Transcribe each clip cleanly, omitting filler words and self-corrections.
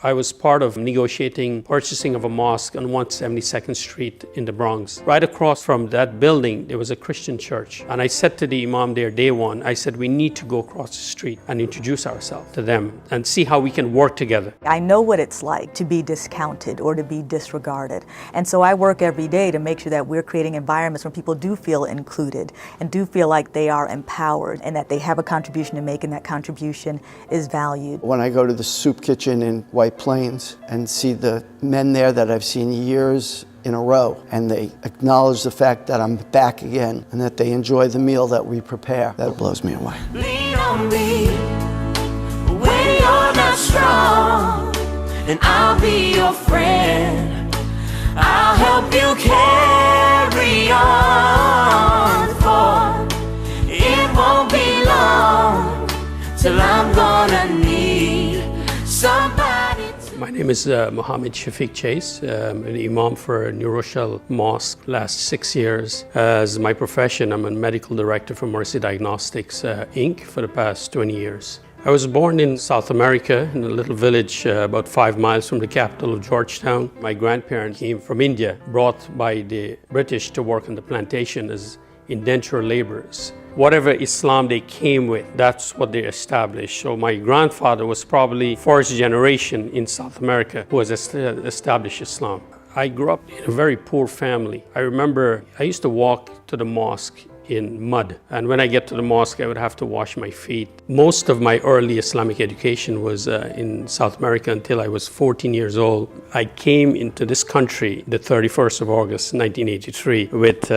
I was part of negotiating purchasing of a mosque on 172nd Street in the Bronx. Right across from that building, there was a Christian church. And I said to the Imam there, day one, I said, we need to go across the street and introduce ourselves to them and see how we can work together. I know what it's like to be discounted or to be disregarded. And so I work every day to make sure that we're creating environments where people do feel included and do feel like they are empowered and that they have a contribution to make and that contribution is valued. When I go to the soup kitchen in White Plains and see the men there that I've seen years in a row, and they acknowledge the fact that I'm back again and that they enjoy the meal that we prepare, that blows me away. Lean on me when you're not strong, and I'll be your friend. I'll help you carry on, for it won't be long till I'm gonna need somebody. My name is Mohamed Shaffieq Chace. I'm an Imam for New Rochelle Mosque last 6 years. As my profession, I'm a medical director for Mercy Diagnostics Inc. for the past 20 years. I was born in South America in a little village about 5 miles from the capital of Georgetown. My grandparents came from India, brought by the British to work on the plantation as indentured laborers. Whatever Islam they came with, that's what they established. So my grandfather was probably first generation in South America who has established Islam. I grew up in a very poor family. I remember I used to walk to the mosque in mud. And when I get to the mosque, I would have to wash my feet. Most of my early Islamic education was in South America until I was 14 years old. I came into this country the 31st of August, 1983, with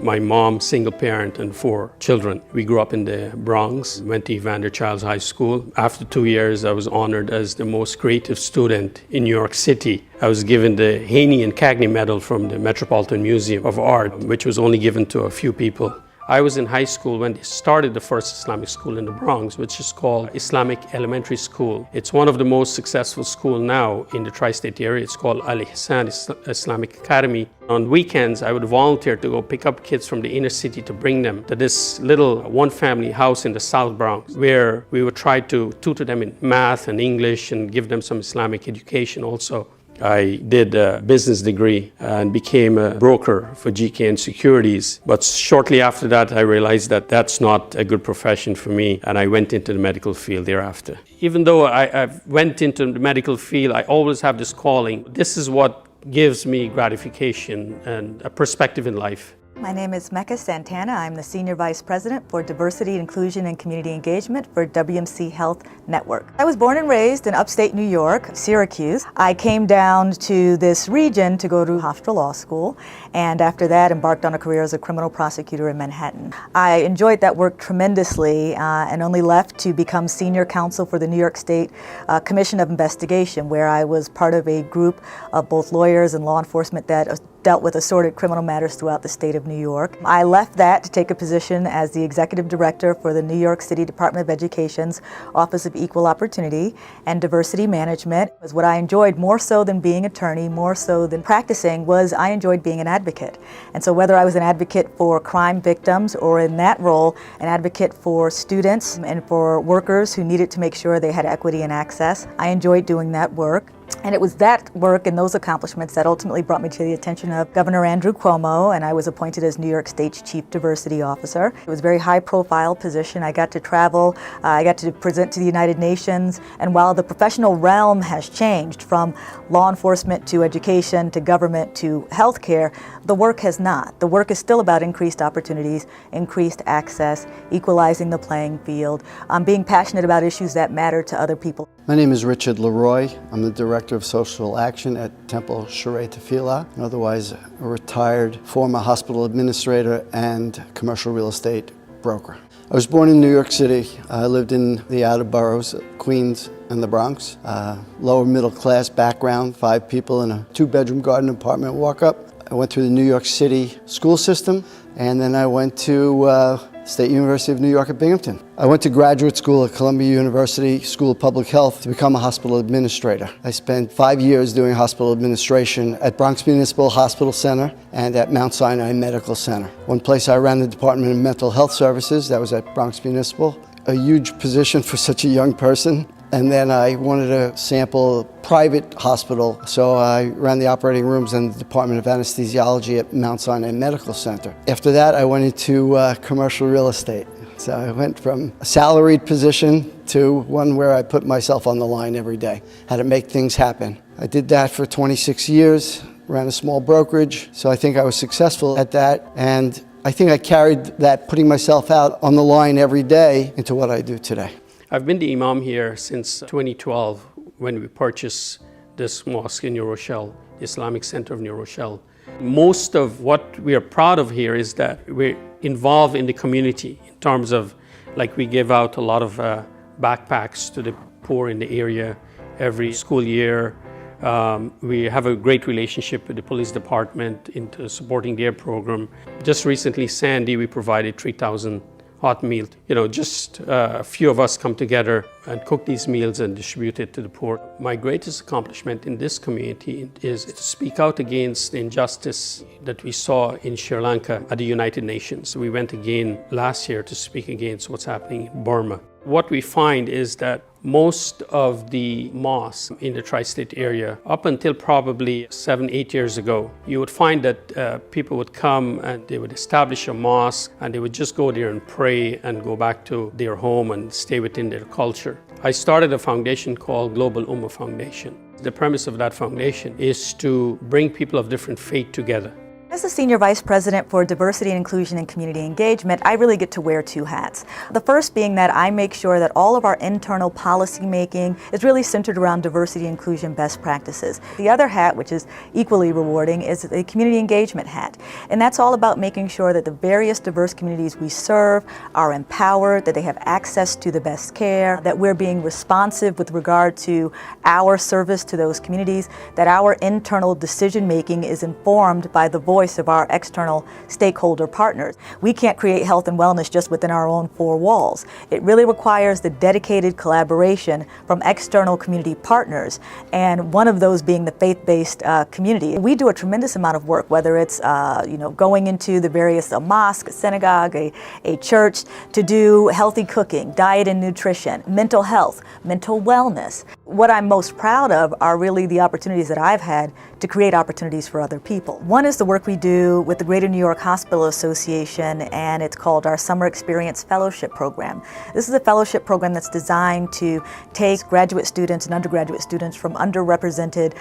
my mom, single parent, and 4 children. We grew up in the Bronx, went to Evander Childs High School. After 2 years, I was honored as the most creative student in New York City. I was given the Haney and Cagney Medal from the Metropolitan Museum of Art, which was only given to a few people. I was in high school when they started the first Islamic school in the Bronx, which is called Islamic Elementary School. It's one of the most successful schools now in the tri-state area. It's called Al-Ihsan Islamic Academy. On weekends, I would volunteer to go pick up kids from the inner city to bring them to this little one-family house in the South Bronx, where we would try to tutor them in math and English and give them some Islamic education also. I did a business degree and became a broker for GKN Securities. But shortly after that, I realized that that's not a good profession for me, and I went into the medical field thereafter. Even though I went into the medical field, I always have this calling. This is what gives me gratification and a perspective in life. My name is Mecca Santana. I'm the Senior Vice President for Diversity, Inclusion, and Community Engagement for WMC Health Network. I was born and raised in upstate New York, Syracuse. I came down to this region to go to Hofstra Law School, and after that embarked on a career as a criminal prosecutor in Manhattan. I enjoyed that work tremendously and only left to become senior counsel for the New York State Commission of Investigation, where I was part of a group of both lawyers and law enforcement that dealt with assorted criminal matters throughout the state of New York. I left that to take a position as the executive director for the New York City Department of Education's Office of Equal Opportunity and Diversity Management. It was what I enjoyed more so than being an attorney, more so than practicing, was I enjoyed being an advocate. And so whether I was an advocate for crime victims or in that role, an advocate for students and for workers who needed to make sure they had equity and access, I enjoyed doing that work. And it was that work and those accomplishments that ultimately brought me to the attention of Governor Andrew Cuomo, and I was appointed as New York State's Chief Diversity Officer. It was a very high-profile position. I got to travel, I got to present to the United Nations, and while the professional realm has changed from law enforcement to education to government to healthcare, the work has not. The work is still about increased opportunities, increased access, equalizing the playing field, being passionate about issues that matter to other people. My name is Richard Leroy. I'm the Director of Social Action at Temple Shaaray Tefila, and otherwise a retired former hospital administrator and commercial real estate broker. I was born in New York City. I lived in the outer boroughs, Queens and the Bronx. Lower middle class background, 5 people in a 2-bedroom garden apartment walk-up. I went through the New York City school system, and then I went to State University of New York at Binghamton. I went to graduate school at Columbia University School of Public Health to become a hospital administrator. I spent 5 years doing hospital administration at Bronx Municipal Hospital Center and at Mount Sinai Medical Center. One place I ran the Department of Mental Health Services, that was at Bronx Municipal. A huge position for such a young person. And then I wanted to sample a private hospital, so I ran the operating rooms and the Department of Anesthesiology at Mount Sinai Medical Center. After that, I went into commercial real estate. So I went from a salaried position to one where I put myself on the line every day, had to make things happen. I did that for 26 years, ran a small brokerage, so I think I was successful at that, and I think I carried that putting myself out on the line every day into what I do today. I've been the Imam here since 2012 when we purchased this mosque in New Rochelle, the Islamic Center of New Rochelle. Most of what we are proud of here is that we're involved in the community in terms of, like, we give out a lot of backpacks to the poor in the area every school year. We have a great relationship with the police department into supporting their program. Just recently, Sandy, we provided 3,000 hot meals. You know, just a few of us come together and cook these meals and distribute it to the poor. My greatest accomplishment in this community is to speak out against the injustice that we saw in Sri Lanka at the United Nations. We went again last year to speak against what's happening in Burma. What we find is that most of the mosques in the tri-state area, up until probably 7-8 years ago, you would find that people would come and they would establish a mosque and they would just go there and pray and go back to their home and stay within their culture. I started a foundation called Global Ummah Foundation. The premise of that foundation is to bring people of different faith together. As the Senior Vice President for Diversity and Inclusion and Community Engagement, I really get to wear two hats. The first being that I make sure that all of our internal policy making is really centered around diversity and inclusion best practices. The other hat, which is equally rewarding, is the community engagement hat. And that's all about making sure that the various diverse communities we serve are empowered, that they have access to the best care, that we're being responsive with regard to our service to those communities, that our internal decision making is informed by the voice of our external stakeholder partners. We can't create health and wellness just within our own four walls. It really requires the dedicated collaboration from external community partners, and one of those being the faith-based community. We do a tremendous amount of work, whether it's going into the various mosque, synagogue, a church, to do healthy cooking, diet and nutrition, mental health, mental wellness. What I'm most proud of are really the opportunities that I've had to create opportunities for other people. One is the work we do with the Greater New York Hospital Association, and it's called our Summer Experience Fellowship Program. This is a fellowship program that's designed to take graduate students and undergraduate students from underrepresented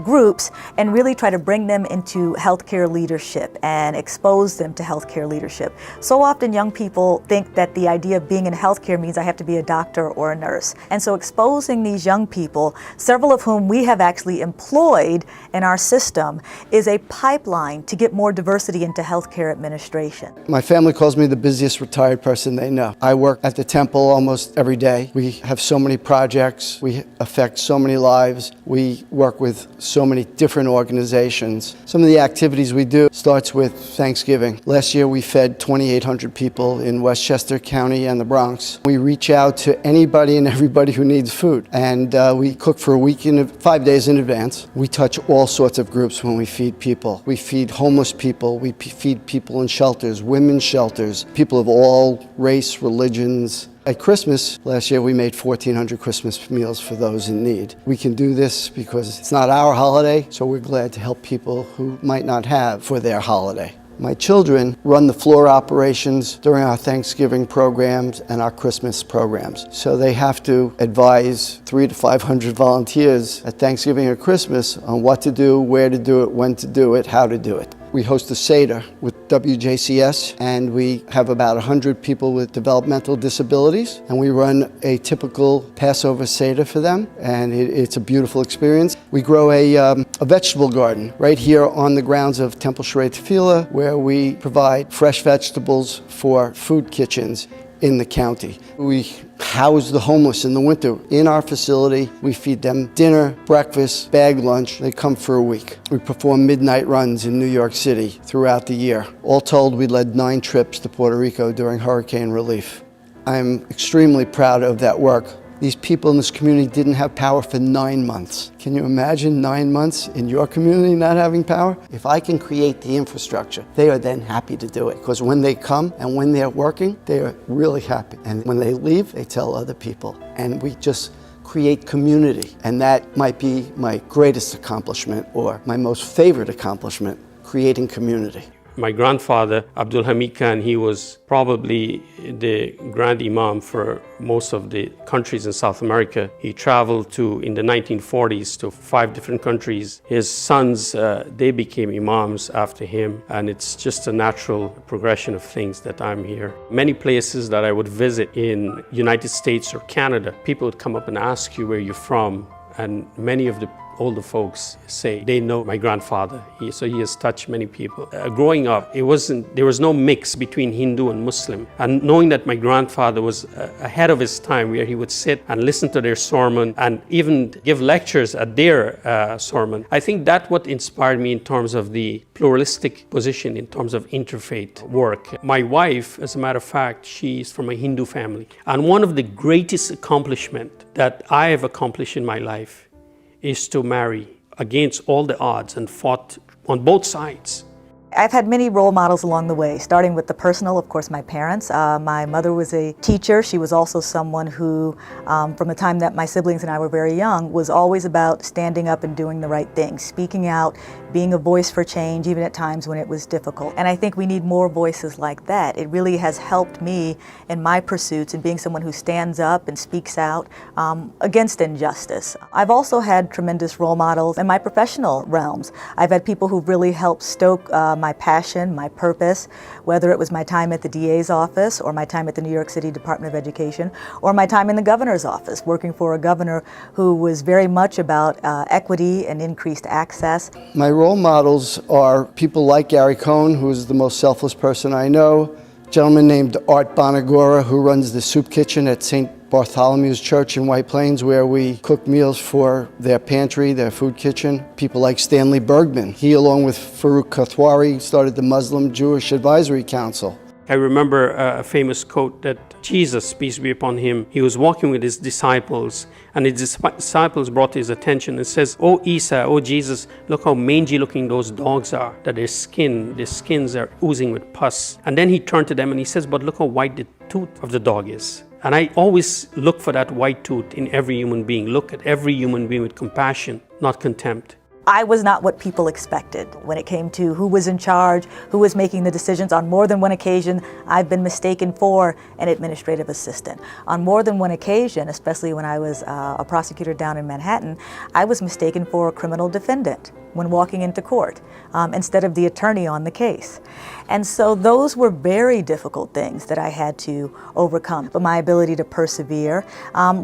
groups and really try to bring them into healthcare leadership and expose them to healthcare leadership. So often young people think that the idea of being in healthcare means I have to be a doctor or a nurse. And so exposing these young people, several of whom we have actually employed in our system, is a pipeline to get more diversity into healthcare administration. My family calls me the busiest retired person they know. I work at the temple almost every day. We have so many projects. We affect so many lives. We work with so many different organizations. Some of the activities we do starts with Thanksgiving. Last year we fed 2,800 people in Westchester County and the Bronx. We reach out to anybody and everybody who needs food, and we cook for a week 5 days in advance. We touch all sorts of groups when we feed people. We feed homeless people, we feed people in shelters, women's shelters, people of all race, religions. At Christmas, last year we made 1,400 Christmas meals for those in need. We can do this because it's not our holiday, so we're glad to help people who might not have for their holiday. My children run the floor operations during our Thanksgiving programs and our Christmas programs. So they have to advise 300 to 500 volunteers at Thanksgiving or Christmas on what to do, where to do it, when to do it, how to do it. We host a Seder with WJCS, and we have about 100 people with developmental disabilities, and we run a typical Passover Seder for them, and it's a beautiful experience. We grow a vegetable garden right here on the grounds of Temple Shaaray Tefila, where we provide fresh vegetables for food kitchens in the county. We house the homeless in the winter in our facility. We feed them dinner, breakfast, bag lunch. They come for a week. We perform midnight runs in New York City throughout the year. All told, we led 9 trips to Puerto Rico during hurricane relief. I'm extremely proud of that work. These people in this community didn't have power for 9 months. Can you imagine 9 months in your community not having power? If I can create the infrastructure, they are then happy to do it. Because when they come and when they're working, they are really happy. And when they leave, they tell other people. And we just create community. And that might be my greatest accomplishment or my most favorite accomplishment, creating community. My grandfather, Abdul Hamid Khan, he was probably the Grand Imam for most of the countries in South America. He traveled in the 1940s to 5 different countries. His sons, they became Imams after him, and it's just a natural progression of things that I'm here. Many places that I would visit in United States or Canada, people would come up and ask you where you're from, and many of the older folks say they know my grandfather, so he has touched many people. Growing up, there was no mix between Hindu and Muslim, and knowing that my grandfather was ahead of his time, where he would sit and listen to their sermon and even give lectures at their sermon, I think that's what inspired me in terms of the pluralistic position in terms of interfaith work. My wife, as a matter of fact, she's from a Hindu family, and one of the greatest accomplishments that I have accomplished in my life is to marry against all the odds and fought on both sides. I've had many role models along the way, starting with the personal, of course, my parents. My mother was a teacher. She was also someone who, from the time that my siblings and I were very young, was always about standing up and doing the right thing, speaking out, being a voice for change, even at times when it was difficult. And I think we need more voices like that. It really has helped me in my pursuits in being someone who stands up and speaks out against injustice. I've also had tremendous role models in my professional realms. I've had people who've really helped stoke my passion, my purpose, whether it was my time at the DA's office or my time at the New York City Department of Education or my time in the governor's office, working for a governor who was very much about equity and increased access. My role models are people like Gary Cohn, who is the most selfless person I know, a gentleman named Art Bonagora, who runs the soup kitchen at St. Bartholomew's Church in White Plains, where we cook meals for their pantry, their food kitchen. People like Stanley Bergman. He, along with Farouk Kathwari, started the Muslim Jewish Advisory Council. I remember a famous quote that Jesus, peace be upon him, he was walking with his disciples, and his disciples brought to his attention and says, "Oh Isa, oh Jesus, look how mangy looking those dogs are, that their skins are oozing with pus." And then he turned to them and he says, "But look how white the tooth of the dog is." And I always look for that white tooth in every human being. Look at every human being with compassion, not contempt. I was not what people expected when it came to who was in charge, who was making the decisions. On more than one occasion, I've been mistaken for an administrative assistant. On more than one occasion, especially when I was a prosecutor down in Manhattan, I was mistaken for a criminal defendant when walking into court instead of the attorney on the case. And so those were very difficult things that I had to overcome. But my ability to persevere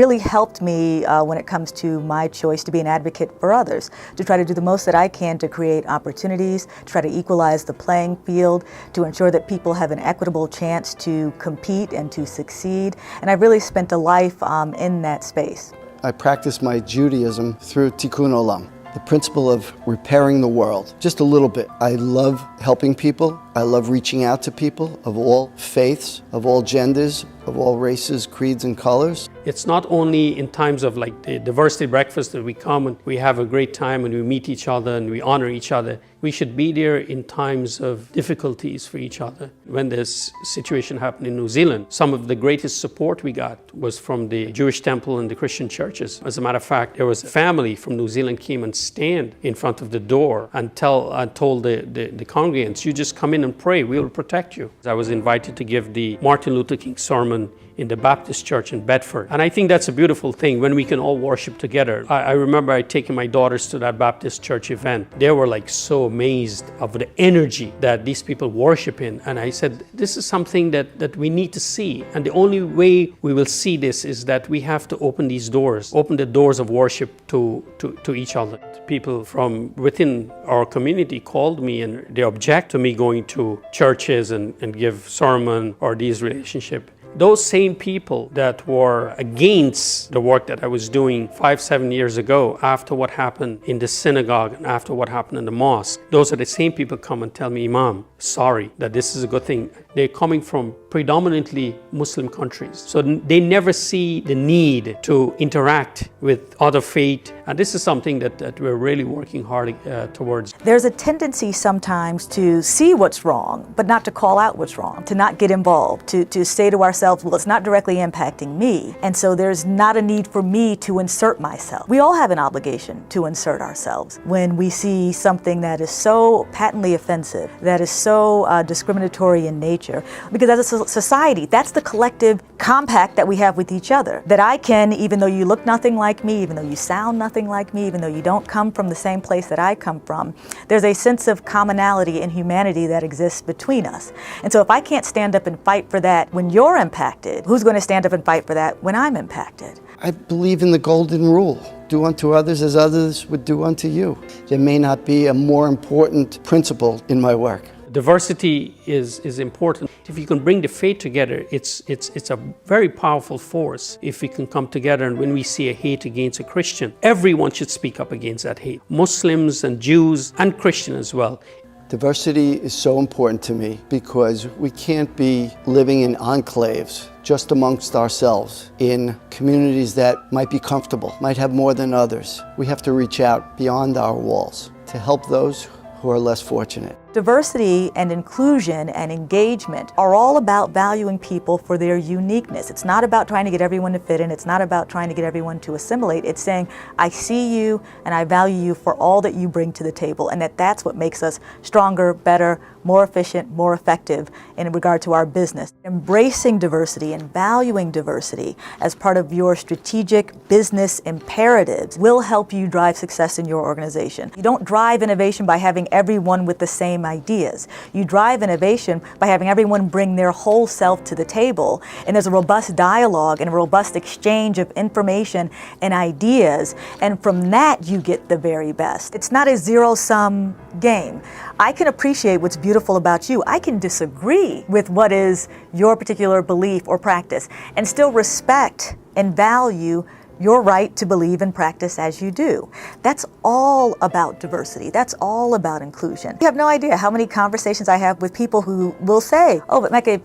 really helped me when it comes to my choice to be an advocate for others, to try to do the most that I can to create opportunities, to try to equalize the playing field, to ensure that people have an equitable chance to compete and to succeed. And I really spent a life in that space. I practice my Judaism through Tikkun Olam, the principle of repairing the world, just a little bit. I love helping people. I love reaching out to people of all faiths, of all genders, of all races, creeds, and colors. It's not only in times of like the diversity breakfast that we come and we have a great time and we meet each other and we honor each other. We should be there in times of difficulties for each other. When this situation happened in New Zealand, some of the greatest support we got was from the Jewish temple and the Christian churches. As a matter of fact, there was a family from New Zealand came and stand in front of the door and told the congregants, "You just come in and pray, we will protect you." I was invited to give the Martin Luther King sermon in the Baptist church in Bedford. And I think that's a beautiful thing when we can all worship together. I remember I taking my daughters to that Baptist church event. They were like so amazed of the energy that these people worship in. And I said, this is something that we need to see. And the only way we will see this is that we have to open these doors, open the doors of worship to each other. People from within our community called me and they object to me going to churches and give sermon or these relationships. Those same people that were against the work that I was doing 5-7 years ago after what happened in the synagogue and after what happened in the mosque, those are the same people come and tell me, "Imam, sorry that this is a good thing." They're coming from predominantly Muslim countries. So they never see the need to interact with other faith And this is something that we're really working hard towards. There's a tendency sometimes to see what's wrong, but not to call out what's wrong, to not get involved, to say to ourselves, well, it's not directly impacting me, and so there's not a need for me to insert myself. We all have an obligation to insert ourselves when we see something that is so patently offensive, that is so discriminatory in nature, because as a society, that's the collective compact that we have with each other, that I can, even though you look nothing like me, even though you sound nothing like me, even though you don't come from the same place that I come from, there's a sense of commonality and humanity that exists between us. And so if I can't stand up and fight for that when you're impacted, who's going to stand up and fight for that when I'm impacted? I believe in the golden rule. Do unto others as others would do unto you. There may not be a more important principle in my work. Diversity is important. If you can bring the faith together, it's a very powerful force if we can come together. And when we see a hate against a Christian, everyone should speak up against that hate. Muslims and Jews and Christians as well. Diversity is so important to me because we can't be living in enclaves just amongst ourselves in communities that might be comfortable, might have more than others. We have to reach out beyond our walls to help those who are less fortunate. Diversity and inclusion and engagement are all about valuing people for their uniqueness. It's not about trying to get everyone to fit in. It's not about trying to get everyone to assimilate. It's saying, I see you and I value you for all that you bring to the table, and that's what makes us stronger, better, more efficient, more effective in regard to our business. Embracing diversity and valuing diversity as part of your strategic business imperatives will help you drive success in your organization. You don't drive innovation by having everyone with the same ideas. You drive innovation by having everyone bring their whole self to the table, and there's a robust dialogue and a robust exchange of information and ideas, and from that you get the very best. It's not a zero-sum game. I can appreciate what's beautiful about you. I can disagree with what is your particular belief or practice and still respect and value your right to believe and practice as you do. That's all about diversity. That's all about inclusion. You have no idea how many conversations I have with people who will say, oh, but Mecca,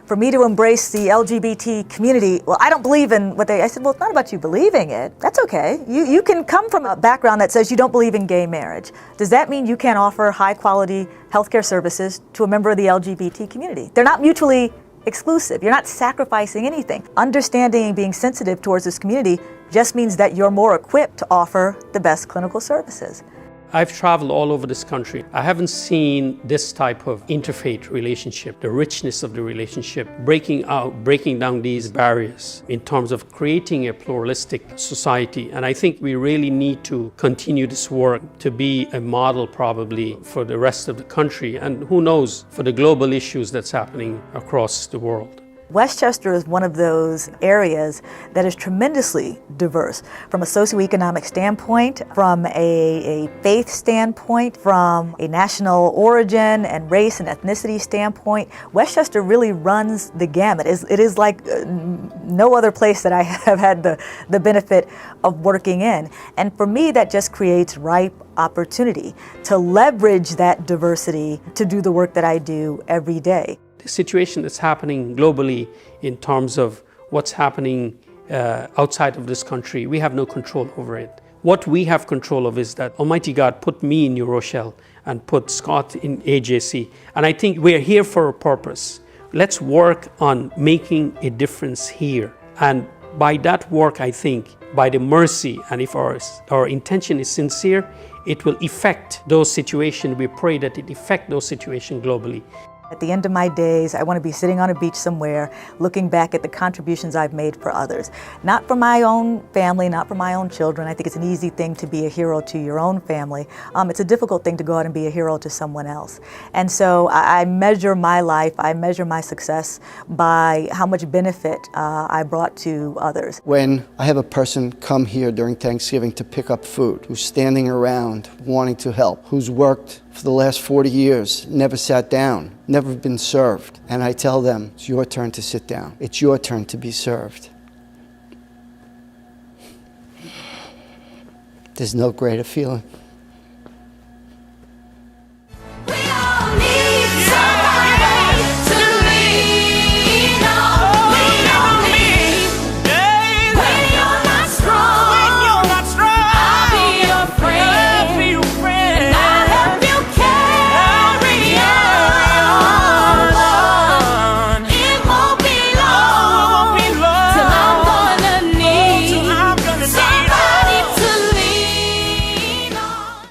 for me to embrace the LGBT community, well, I don't believe in what I said, well, it's not about you believing it. That's okay. You can come from a background that says you don't believe in gay marriage. Does that mean you can't offer high quality healthcare services to a member of the LGBT community? They're not mutually exclusive. You're not sacrificing anything. Understanding and being sensitive towards this community just means that you're more equipped to offer the best clinical services. I've traveled all over this country. I haven't seen this type of interfaith relationship, the richness of the relationship, breaking down these barriers in terms of creating a pluralistic society. And I think we really need to continue this work to be a model probably for the rest of the country, and who knows, for the global issues that's happening across the world. Westchester is one of those areas that is tremendously diverse from a socioeconomic standpoint, from a faith standpoint, from a national origin and race and ethnicity standpoint. Westchester really runs the gamut. It is like no other place that I have had the benefit of working in. And for me, that just creates ripe opportunity to leverage that diversity to do the work that I do every day. The situation that's happening globally in terms of what's happening outside of this country, we have no control over it. What we have control of is that Almighty God put me in New Rochelle and put Scott in AJC. And I think we're here for a purpose. Let's work on making a difference here. And by that work, I think, by the mercy, and if our intention is sincere, it will affect those situations. We pray that it affect those situations globally. At the end of my days, I want to be sitting on a beach somewhere, looking back at the contributions I've made for others. Not for my own family, not for my own children. I think it's an easy thing to be a hero to your own family. It's a difficult thing to go out and be a hero to someone else. And so I measure my life, I measure my success by how much benefit I brought to others. When I have a person come here during Thanksgiving to pick up food, who's standing around wanting to help, who's worked for the last 40 years, never sat down, never been served. And I tell them, it's your turn to sit down. It's your turn to be served. There's no greater feeling.